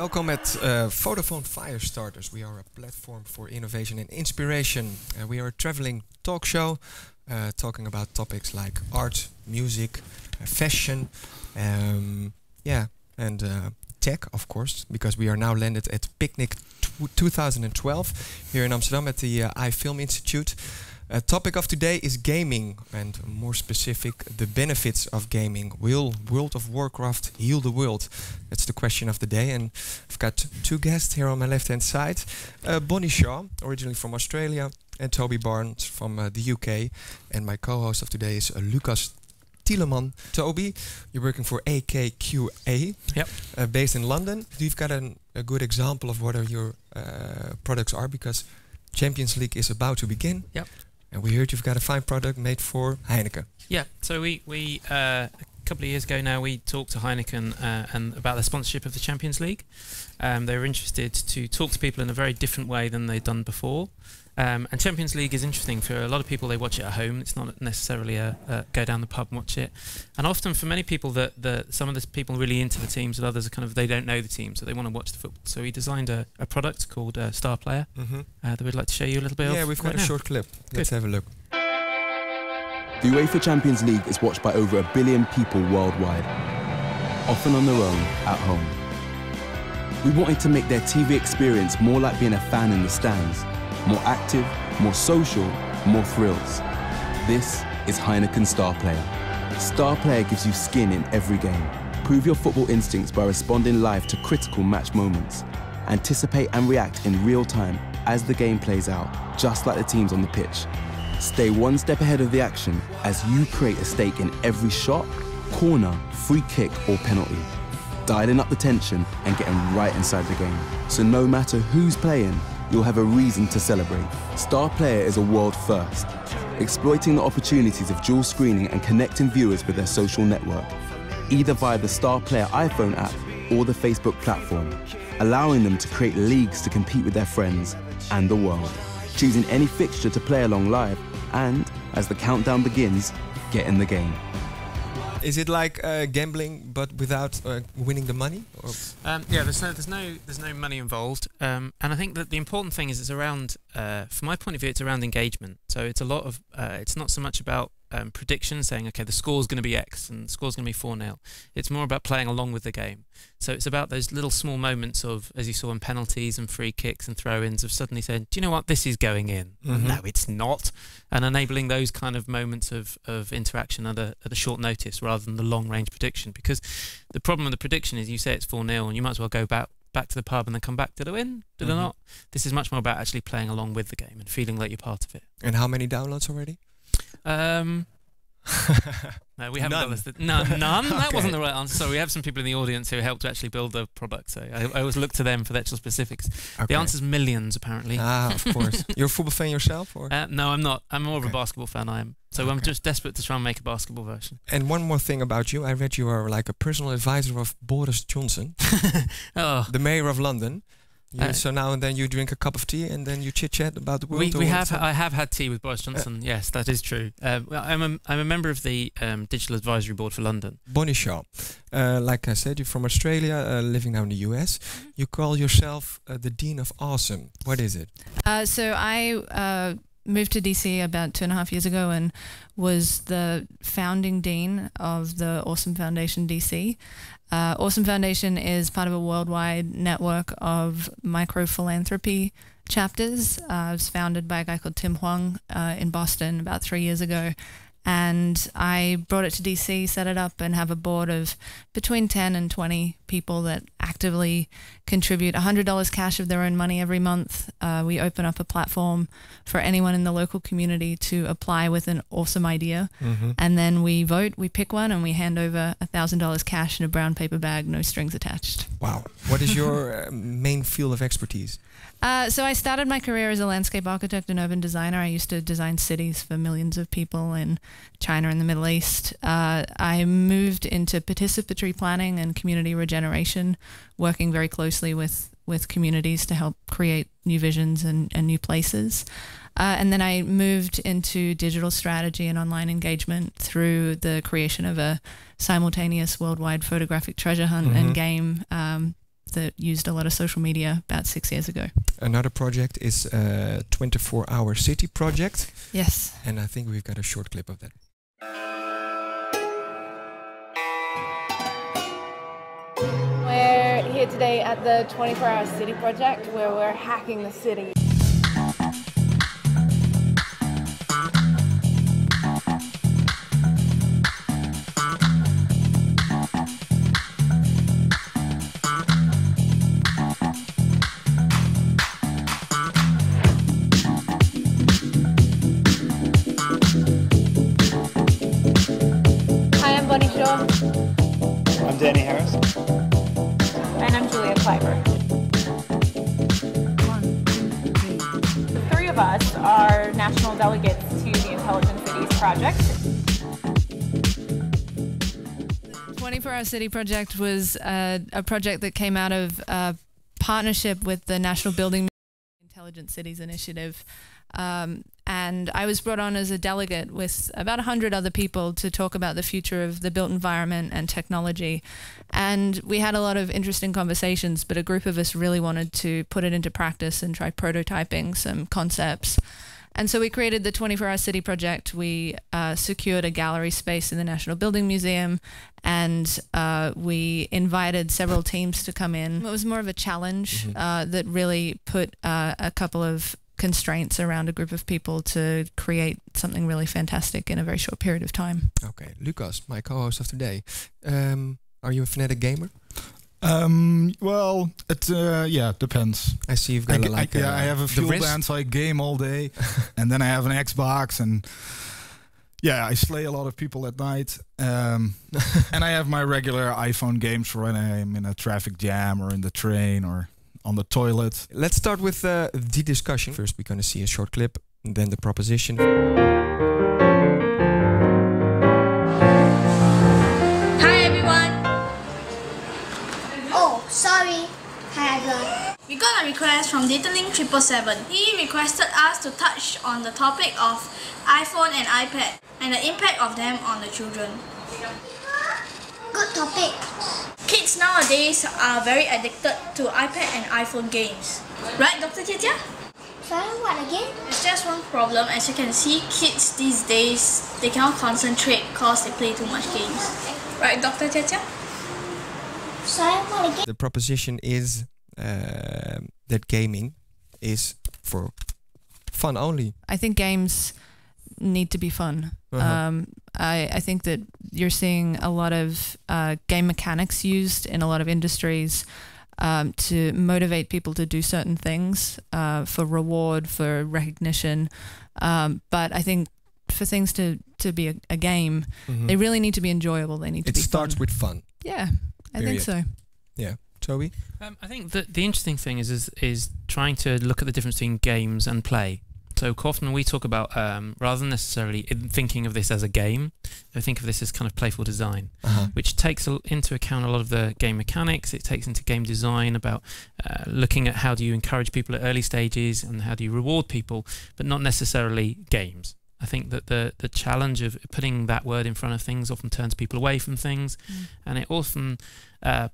Welcome at Vodafone Firestarters. We are a platform for innovation and inspiration. We are a traveling talk show talking about topics like art, music, fashion, and tech, of course, because we are now landed at Picnic 2012 here in Amsterdam at the iFilm Institute. Topic of today is gaming, and more specific, the benefits of gaming. Will World of Warcraft heal the world? That's the question of the day, and I've got two guests here on my left-hand side. Bonnie Shaw, originally from Australia, and Toby Barnes from the UK. And my co-host of today is Lucas Tieleman. Toby, you're working for AKQA, yep. Based in London. You've got a good example of what your products are, because Champions League is about to begin. Yep. And we heard you've got a fine product made for Heineken. Yeah, so we a couple of years ago now, we talked to Heineken and about the sponsorship of the Champions League. They were interested to talk to people in a very different way than they'd done before. And Champions League is interesting for a lot of people. They watch it at home. It's not necessarily a go down the pub and watch it. And often for many people, some of the people really into the teams, and others are they don't know the team, so they want to watch the football. So we designed a product called Star Player that we'd like to show you a little bit of. Yeah, we've got a short clip. Let's have a look. The UEFA Champions League is watched by over 1 billion people worldwide, often on their own at home. We wanted to make their TV experience more like being a fan in the stands. More active, more social, more thrills. This is Heineken Star Player. Star Player gives you skin in every game. Prove your football instincts by responding live to critical match moments. Anticipate and react in real time as the game plays out, just like the teams on the pitch. Stay one step ahead of the action as you create a stake in every shot, corner, free kick or penalty. Dialing up the tension and getting right inside the game. So no matter who's playing, you'll have a reason to celebrate. Star Player is a world first, exploiting the opportunities of dual screening and connecting viewers with their social network, either via the Star Player iPhone app or the Facebook platform, allowing them to create leagues to compete with their friends and the world, choosing any fixture to play along live, and, as the countdown begins, get in the game. Is it like gambling, but without winning the money? Or? Yeah, there's no money involved, and I think that the important thing is it's around, from my point of view, it's around engagement. So it's a lot of, it's not so much about predictions, saying okay, the score's going to be X and the score's going to be 4-0. It's more about playing along with the game. So it's about those little small moments of, as you saw in penalties and free kicks and throw-ins, of suddenly saying, do you know what, this is going in? No, it's not. And enabling those kind of moments of interaction at a short notice rather than the long-range prediction. Because the problem with the prediction is you say it's 4-0 and you might as well go back to the pub and then come back. Did I win? Did I not? This is much more about actually playing along with the game and feeling like you're part of it. And how many downloads already? No, we haven't got this. None. That wasn't the right answer. So we have some people in the audience who helped to actually build the product. So I always look to them for the actual specifics. Okay. The answer's millions, apparently. Ah, of course. You're a football fan yourself, or? No, I'm not. I'm more of a basketball fan. I am. So I'm just desperate to try and make a basketball version. And one more thing about you. I read you are like a personal advisor of Boris Johnson, the mayor of London. So now and then you drink a cup of tea and then you chit-chat about the world. I have had tea with Boris Johnson. Yes, that is true. I'm a member of the Digital Advisory Board for London. Bonnie Shaw, like I said, you're from Australia, living now in the US. You call yourself the Dean of Awesome. What is it? So I moved to DC about 2.5 years ago and was the founding dean of the Awesome Foundation DC. Awesome Foundation is part of a worldwide network of micro-philanthropy chapters. It was founded by a guy called Tim Huang in Boston about 3 years ago. And I brought it to DC, set it up, and have a board of between 10 and 20 people that actively contribute $100 cash of their own money every month. We open up a platform for anyone in the local community to apply with an awesome idea. And then we vote, we pick one, and we hand over $1,000 cash in a brown paper bag, no strings attached. Wow. What is your main field of expertise? So I started my career as a landscape architect and urban designer. I used to design cities for millions of people in China and the Middle East. I moved into participatory planning and community regeneration, working very closely with communities to help create new visions and new places. And then I moved into digital strategy and online engagement through the creation of a simultaneous worldwide photographic treasure hunt and game that used a lot of social media about 6 years ago. Another project is 24-hour city project. Yes. And I think we've got a short clip of that. We're here today at the 24-hour city project where we're hacking the city. I'm Danny Harris. And I'm Julia Kleiber. The three of us are national delegates to the Intelligent Cities project. 24-Hour City Project was a project that came out of a partnership with the National Building Intelligent Cities Initiative. And I was brought on as a delegate with about 100 other people to talk about the future of the built environment and technology. And we had a lot of interesting conversations, but a group of us really wanted to put it into practice and try prototyping some concepts. And so we created the 24-Hour City Project. We secured a gallery space in the National Building Museum, and we invited several teams to come in. It was more of a challenge that really put a couple of constraints around a group of people to create something really fantastic in a very short period of time. Okay, Lucas, my co-host of today. Are you a fanatic gamer? Well, it depends. I see you've got I have a fuel band, so I game all day, and then I have an Xbox, and I slay a lot of people at night. And I have my regular iPhone games for when I'm in a traffic jam or in the train or on the toilet. Let's start with the discussion. First, we're going to see a short clip, and then the proposition. Hi everyone. Oh, sorry. Hi everyone. We got a request from Datalink 777. He requested us to touch on the topic of iPhone and iPad and the impact of them on the children. Good topic. Kids nowadays are very addicted to iPad and iPhone games. Right, Dr. Tietia? Sorry, what again? It's just one problem. As you can see, kids these days, they cannot concentrate because they play too much games. Right, Dr. Tietia? Sorry, what again? The proposition is that gaming is for fun only. I think games need to be fun. I think that you're seeing a lot of game mechanics used in a lot of industries to motivate people to do certain things for reward, for recognition. But I think for things to be a game, they really need to be enjoyable. They need to be fun. It starts with fun. Yeah, I think so. Yeah. Toby? I think that the interesting thing is trying to look at the difference between games and play. So often we talk about, rather than necessarily thinking of this as a game, I think of this as kind of playful design, which takes into account a lot of the game mechanics. It takes into game design about looking at how do you encourage people at early stages and how do you reward people, but not necessarily games. I think that the challenge of putting that word in front of things often turns people away from things, and it often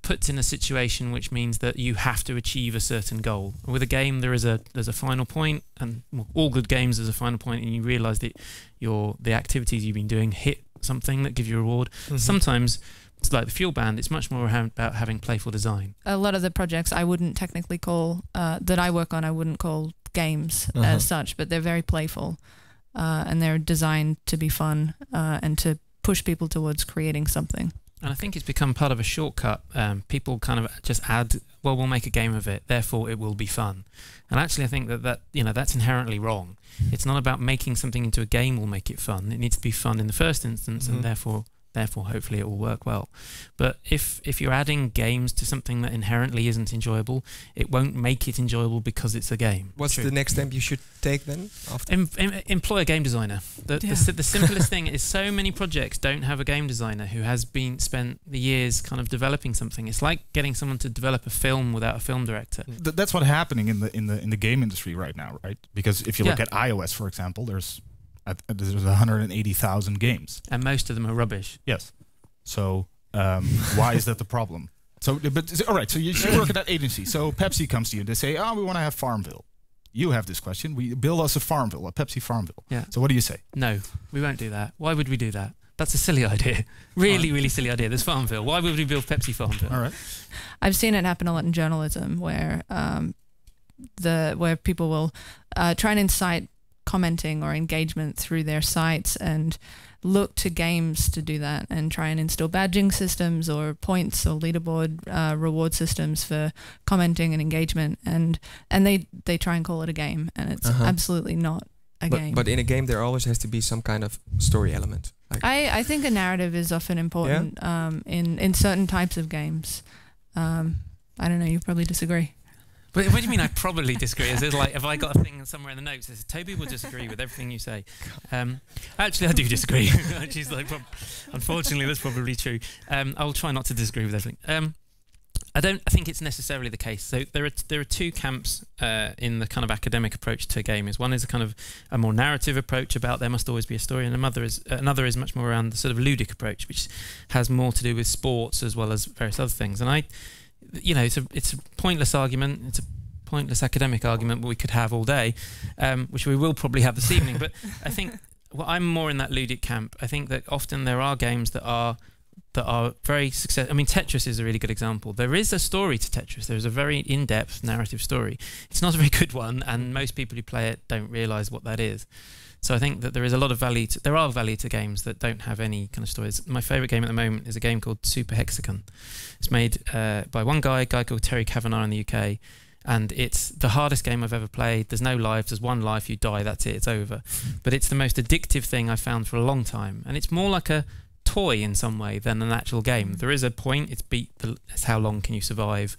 puts in a situation which means that you have to achieve a certain goal. With a game, there's a final point, and all good games there's a final point, and you realise that the activities you've been doing hit something that give you a reward. Sometimes it's like the fuel band. It's much more about having playful design. A lot of the projects I wouldn't technically call that I work on. I wouldn't call games as such, but they're very playful. And they're designed to be fun and to push people towards creating something. And I think it's become part of a shortcut. People kind of just add, well, we'll make a game of it, therefore it will be fun. And actually I think that's inherently wrong. It's not about making something into a game will make it fun. It needs to be fun in the first instance, and therefore hopefully it will work well. But if you're adding games to something that inherently isn't enjoyable, it won't make it enjoyable because it's a game. What's the next step you should take then? After? Employ a game designer. The simplest thing is so many projects don't have a game designer who has spent the years kind of developing something. It's like getting someone to develop a film without a film director. That's what's happening in the game industry right now, right? Because if you look at iOS, for example, there's 180,000 games, and most of them are rubbish. Yes. So why is that the problem? So, but all right. So you work at that agency. So Pepsi comes to you and they say, "Oh, we want to have Farmville." You have this question. We build us a Farmville, a Pepsi Farmville. Yeah. So what do you say? No, we won't do that. Why would we do that? That's a silly idea. Really silly idea. There's Farmville. Why would we build Pepsi Farmville? All right. I've seen it happen a lot in journalism where where people will try and incite commenting or engagement through their sites and look to games to do that and try and install badging systems or points or leaderboard reward systems for commenting and engagement, and they try and call it a game, and it's absolutely not a game. But in a game there always has to be some kind of story element. Like I think a narrative is often important in certain types of games. I don't know, you probably disagree. But what do you mean I probably disagree? Is it like, have I got a thing somewhere in the notes that says, Toby will disagree with everything you say? Actually, I do disagree. She's like, unfortunately, that's probably true. I'll try not to disagree with everything. I think it's necessarily the case. So there are two camps in the kind of academic approach to gaming. One is a kind of a more narrative approach about there must always be a story, and another is much more around the sort of ludic approach, which has more to do with sports as well as various other things. And it's a pointless argument. It's a pointless academic argument, but we could have all day, which we will probably have this evening. But I think I'm more in that ludic camp. I think that often there are games that are very successful. I mean, Tetris is a really good example. There is a story to Tetris. There's a very in-depth narrative story. It's not a very good one, and most people who play it don't realise what that is. So I think that there is a lot of value. There are value to games that don't have any kind of stories. My favourite game at the moment is a game called Super Hexagon. It's made by one guy called Terry Kavanagh in the UK, and it's the hardest game I've ever played. There's no lives. There's one life. You die. That's it. It's over. But it's the most addictive thing I've found for a long time, and it's more like a toy in some way than an actual game. There is a point. It's how long can you survive.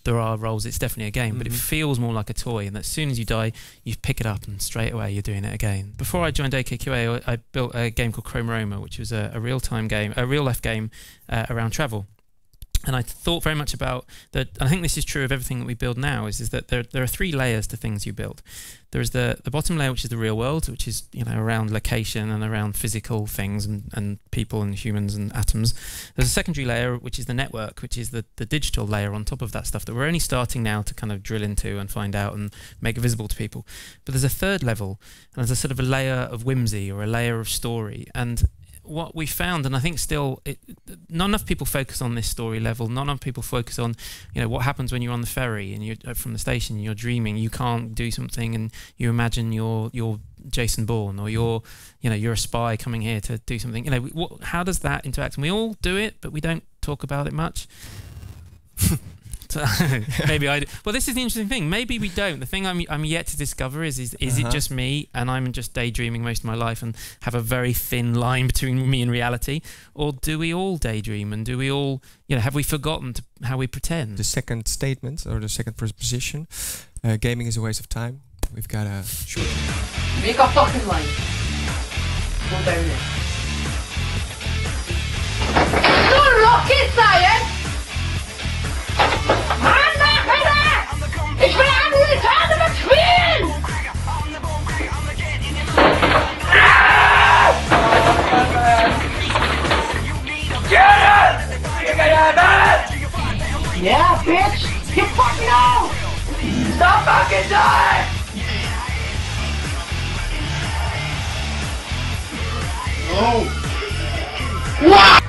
There are roles. It's definitely a game, but it feels more like a toy. And as soon as you die, you pick it up, and straight away you're doing it again. Before I joined AKQA, I built a game called Chrome Roma, which was a real-time game, a real-life game around travel. And I thought very much about that. I think this is true of everything that we build now. Is that there are three layers to things you build. There is the bottom layer, which is the real world, which is around location and around physical things and people and humans and atoms. There's a secondary layer, which is the network, which is the digital layer on top of that stuff that we're only starting now to kind of drill into and find out and make visible to people. But there's a third level, and there's a sort of a layer of whimsy or a layer of story. And what we found, and I think still, not enough people focus on this story level. Not enough people focus on, what happens when you're on the ferry and you're from the station and you're dreaming. You can't do something and you imagine you're Jason Bourne, or you're a spy coming here to do something. How does that interact? And we all do it, but we don't talk about it much. So maybe I do. Well, this is the interesting thing. Maybe we don't. The thing I'm yet to discover is it just me and I'm just daydreaming most of my life and have a very thin line between me and reality, or do we all daydream, and do we all have we forgotten how we pretend? The second statement, or the second position, gaming is a waste of time. We've got a short. Make a fucking line. Go down there. No rocket science. Ich will Amerikaner spielen! Get it! You got it! Yeah, bitch! You fucking out! Stop fucking dying! No! What?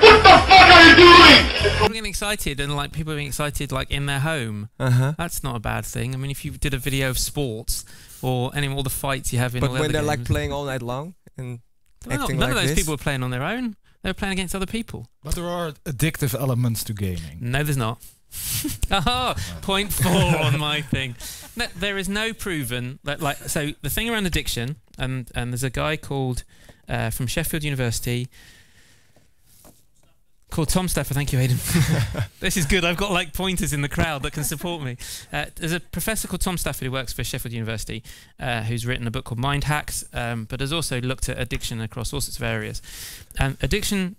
What the fuck are you doing? People getting excited, and people being excited in their home. That's not a bad thing. I mean, if you did a video of sports or all the fights you have in all when they're games, playing all night long and acting none like of those this? people were playing on their own. They were playing against other people. But there are addictive elements to gaming. No, there's not. Aha! Point 4 on my thing. No, there is no proven that so the thing around addiction, and there's a guy called from Sheffield University. Called Tom Stafford. Thank you, Aidan. This is good. I've got pointers in the crowd that can support me. There's a professor called Tom Stafford who works for Sheffield University, who's written a book called Mind Hacks, but has also looked at addiction across all sorts of areas. And addiction,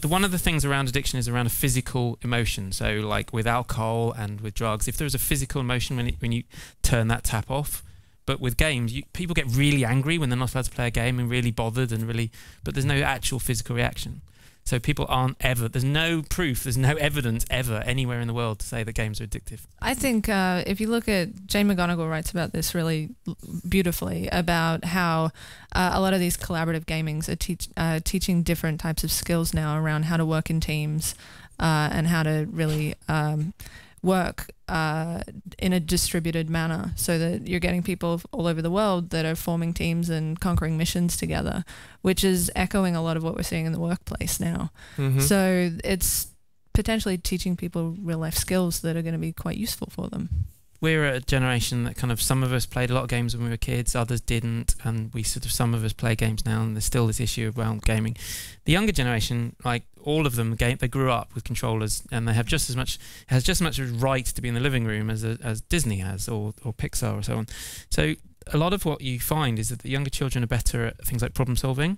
one of the things around addiction is around a physical emotion. So with alcohol and with drugs, if there's a physical emotion when you turn that tap off. But with games, people get really angry when they're not allowed to play a game and really bothered but there's no actual physical reaction. So people aren't ever, there's no proof, there's no evidence ever anywhere in the world to say that games are addictive. I think if you look at, Jane McGonigal writes about this really beautifully, about how a lot of these collaborative gamings are teaching different types of skills now around how to work in teams and how to really work in a distributed manner, so that you're getting people all over the world that are forming teams and conquering missions together, which is echoing a lot of what we're seeing in the workplace now. So it's potentially teaching people real life skills that are going to be quite useful for them. We're a generation that kind of, some of us played a lot of games when we were kids, others didn't, and we sort of, some of us play games now, and there's still this issue around gaming. The younger generation, like all of them, they grew up with controllers, and they have just as much right to be in the living room as Disney has, or Pixar, or so on. So a lot of what you find is that the younger children are better at things like problem solving.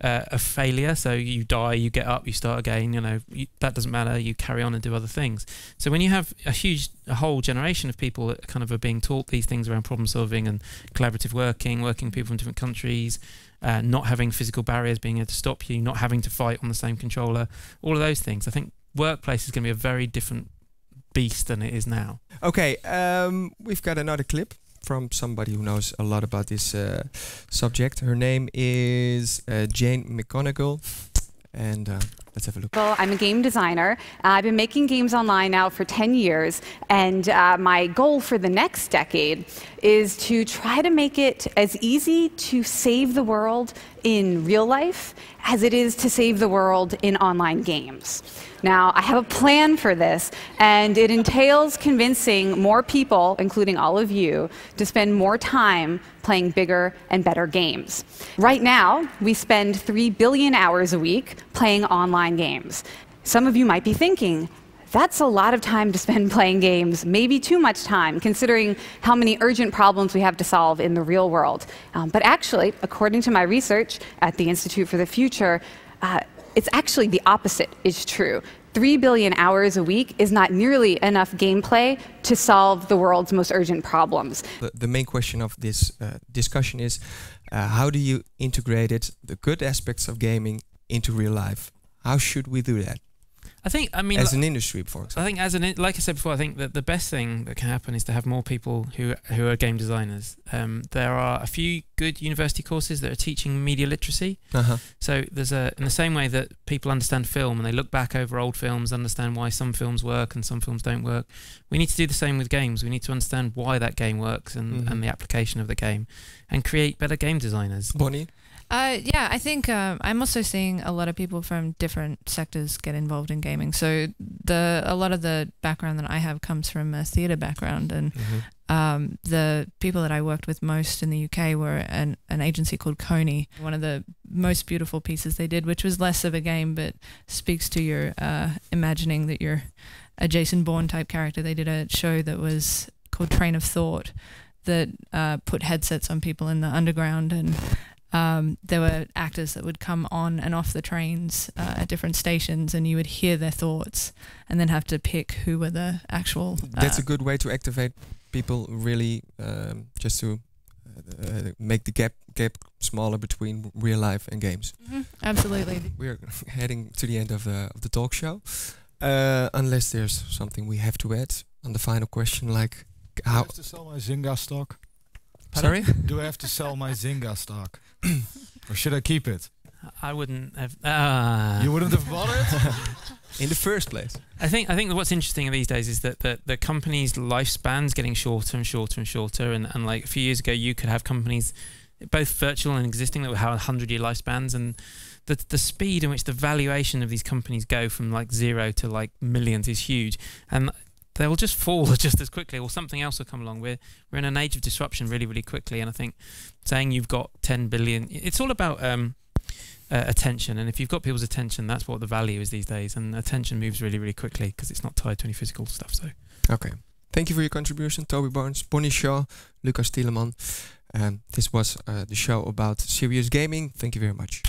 A failure, so you die, you get up, you start again, you know, that doesn't matter, you carry on and do other things. So when you have a whole generation of people that kind of are being taught these things around problem solving and collaborative working with people from different countries, not having physical barriers being able to stop you, not having to fight on the same controller, all of those things, I think workplace is going to be a very different beast than it is now. Okay, we've got another clip from somebody who knows a lot about this subject. Her name is Jane McGonigal, and let's have a look. Well, I'm a game designer. I've been making games online now for 10 years, and my goal for the next decade is to try to make it as easy to save the world in real life as it is to save the world in online games. Now, I have a plan for this, and it entails convincing more people, including all of you, to spend more time playing bigger and better games. Right now, we spend 3 billion hours a week playing online games. Some of you might be thinking, that's a lot of time to spend playing games, maybe too much time, considering how many urgent problems we have to solve in the real world. But actually, according to my research at the Institute for the Future, it's actually the opposite is true. 3 billion hours a week is not nearly enough gameplay to solve the world's most urgent problems. The main question of this discussion is, how do you integrate the good aspects of gaming into real life? How should we do that? I mean, as an industry, for example. I think, like I said before, I think that the best thing that can happen is to have more people who are game designers. There are a few good university courses that are teaching media literacy. So there's in the same way that people understand film and they look back over old films, understand why some films work and some films don't work. We need to do the same with games. We need to understand why that game works and the application of the game, and create better game designers. Bonnie? Yeah, I think I'm also seeing a lot of people from different sectors get involved in gaming. So a lot of the background that I have comes from a theatre background, and the people that I worked with most in the UK were an agency called Coney. One of the most beautiful pieces they did, which was less of a game but speaks to your imagining that you're a Jason Bourne type character. They did a show that was called Train of Thought that put headsets on people in the underground, and there were actors that would come on and off the trains at different stations, and you would hear their thoughts and then have to pick who were the actual... That's a good way to activate people, really, just to make the gap smaller between real life and games. Absolutely. We're heading to the end of the talk show. Unless there's something we have to add on the final question, like how... Do I have to sell my Zynga stock? Sorry? Do I have to sell my Zynga stock? Or should I keep it? I wouldn't have... You wouldn't have bought it? In the first place. I think that what's interesting these days is that the companies' lifespan's getting shorter and shorter and shorter, and like a few years ago you could have companies, both virtual and existing, that would have 100-year lifespans, and the speed in which the valuation of these companies go from like 0 to like millions is huge, and they will just fall just as quickly, or something else will come along. We're in an age of disruption really, really quickly, and I think saying you've got 10 billion, it's all about attention, and if you've got people's attention, that's what the value is these days, and attention moves really, really quickly because it's not tied to any physical stuff. So, okay, thank you for your contribution, Toby Barnes, Bonnie Shaw, Lucas Tieleman. This was the show about serious gaming. Thank you very much.